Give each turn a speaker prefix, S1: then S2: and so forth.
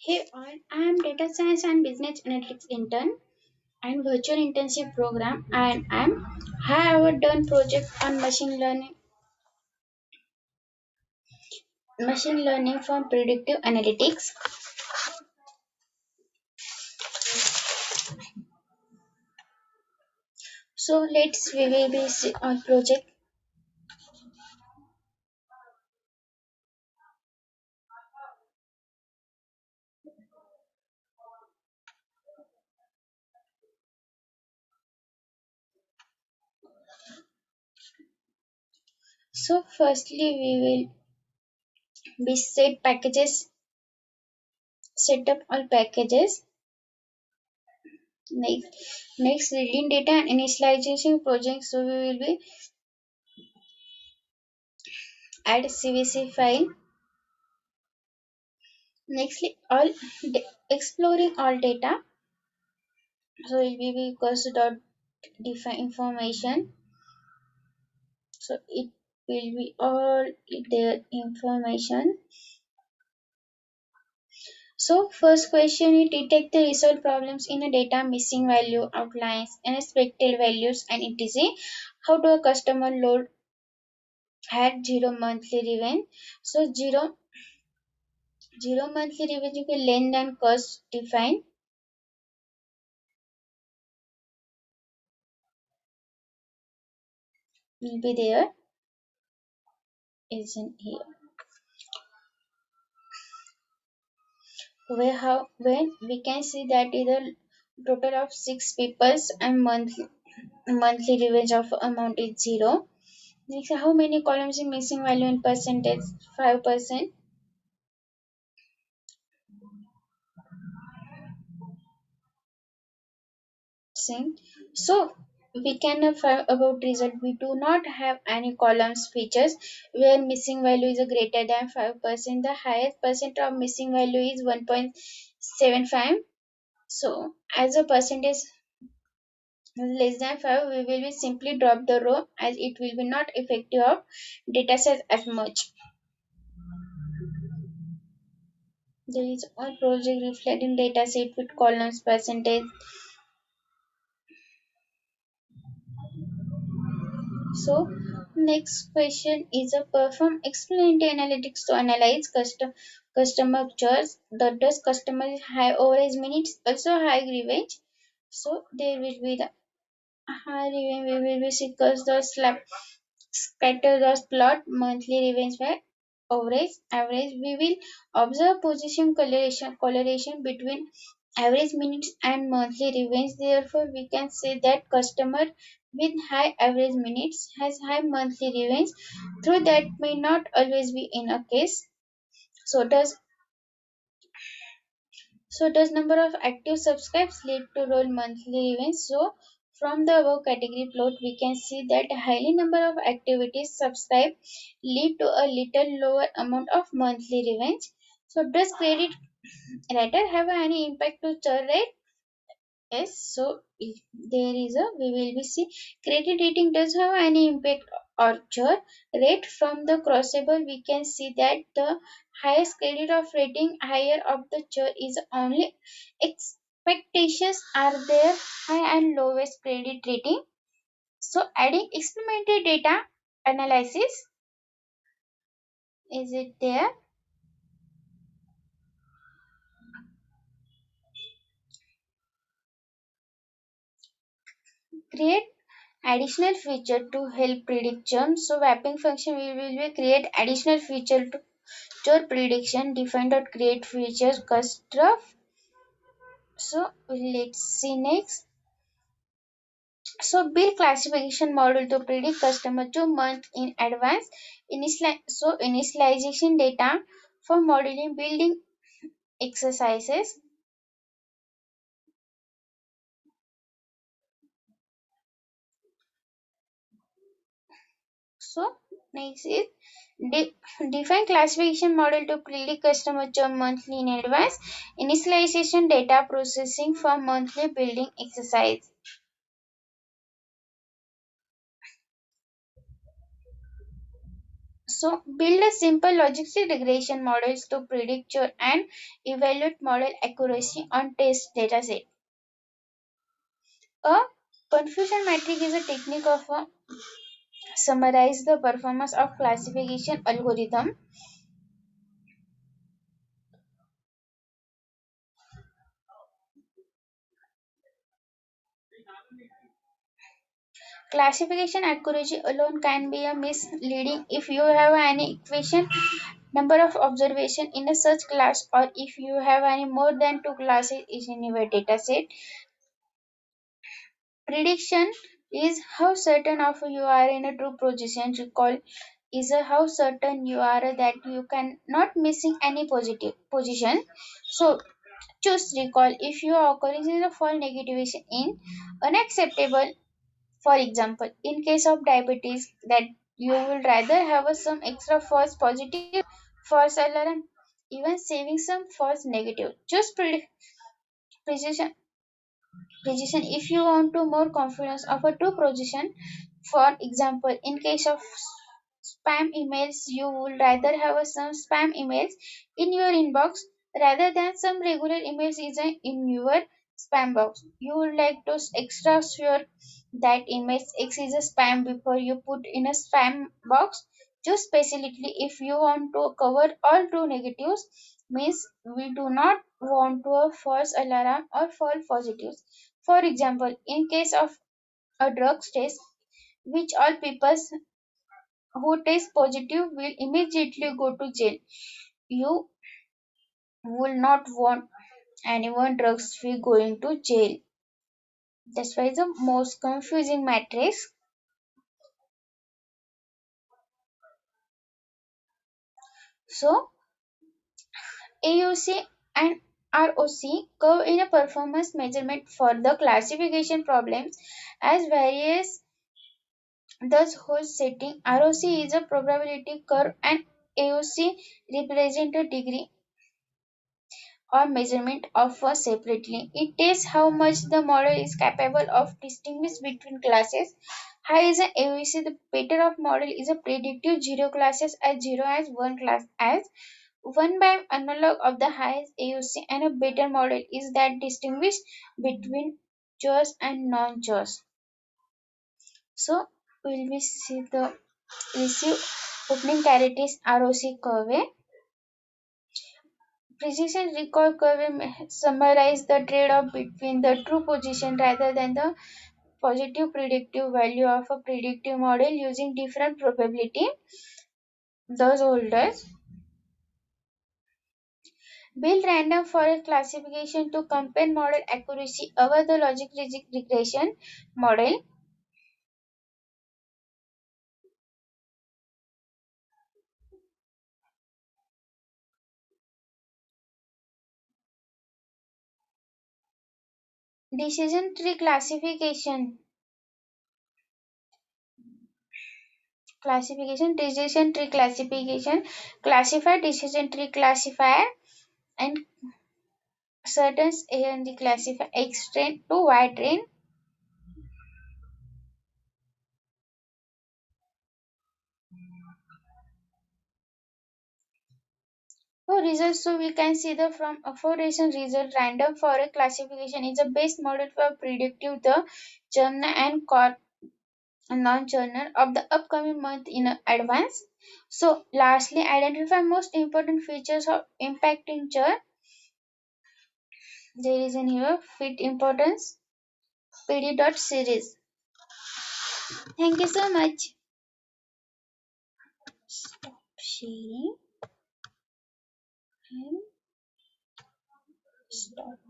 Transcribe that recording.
S1: Hey all, I am data science and business analytics intern and virtual internship program and have ever done project on machine learning from predictive analytics. So we will be on project. So firstly we will be set up all packages. Next reading data and initialization project. So we will be add CVC file. Nextly exploring all data. So it will be equals to dot define information. So it will be all their information. So first question is detect the resolve problems in a data missing value outlines unexpected values and etc. How do a customer load had zero monthly revenue? So zero monthly revenue will length and cost define will be there is in here. Where how when we can see that is a total of six peoples and monthly revenue of amount is zero. Next, how many columns in missing value in percentage? 5%. Same. So we can find about result. We do not have any columns features where missing value is greater than 5%. The highest percent of missing value is 1.75. So as a percentage less than 5, we will be simply drop the row as it will be not effective of data set as much. There is all project reflecting data set with columns percentage. So next question is a perform explanatory analytics to analyze customer churns. The does customer high average minutes also high revenge. So there will be the high revenge we will be seekers the scatter the plot monthly revenge by average. We will observe position correlation between average minutes and monthly revenge. Therefore, we can say that customer with high average minutes has high monthly revenge. Though that may not always be in a case. So does number of active subscribes lead to roll monthly revenge? So from the above category plot, we can see that highly number of activities subscribe lead to a little lower amount of monthly revenge. So does credit writer have any impact to churn rate? Yes, so if there is a we will be see credit rating does have any impact or churn rate from the crossable we can see that the highest credit of rating higher of the churn is only expectations are there high and lowest credit rating. So adding experimental data analysis is it there? Create additional feature to help predict churn. So wrapping function we will be create additional feature to your prediction defined or create features customer. So let's see next. So build classification model to predict customer 2 months in advance. Initialization data for modeling building exercises. So next is define classification model to predict customer churn monthly in advance. Initialization data processing for monthly building exercise. So build a simple logistic regression models to predict your and evaluate model accuracy on test dataset. A confusion metric is a technique of summarize the performance of classification algorithm. Classification accuracy alone can be a misleading if you have any equation number of observation in a search class or if you have any more than two classes in your dataset. Prediction is how certain of you are in a true position. Recall is a how certain you are that you can not missing any positive position. So choose recall if you are occurring in a false negativation in unacceptable. For example, in case of diabetes, that you will rather have some extra false positive, false alarm, even saving some false negative. Just precision, precision. If you want to more confidence of a two position, for example, in case of spam emails, you would rather have some spam emails in your inbox rather than some regular emails is in your spam box. You would like to extra sure that email X is a spam before you put in a spam box. Just specifically if you want to cover all true negatives means we do not want to a false alarm or false positives. For example, in case of a drug test, which all people who test positive will immediately go to jail. You will not want anyone drugs free going to jail. That's why the most confusing matrix. So AUC and ROC curve in a performance measurement for the classification problems as various thus whole setting. ROC is a probability curve and AOC represent a degree or measurement of a separately. It tests how much the model is capable of distinguish between classes. High is an AOC, the better of model is a predictive zero classes as zero as one class as one by analog of the highest AOC and a better model is that distinguish between choice and non-choice. So will we see the receive opening characters ROC curve. Precision recall curve summarize the trade-off between the true position rather than the positive predictive value of a predictive model using different probability. Those holders build random forest classification to compare model accuracy over the logic regression model. Decision tree decision tree classification, classify decision tree classifier and certain and the classify X train to Y train. For results, so we can see the from a four recent result random forest classification is the best model for predictive the journal and non-journal of the upcoming month in advance. So lastly, identify most important features of impacting churn. There is in here fit importance PD dot series. Thank you so much. Stop sharing and stop.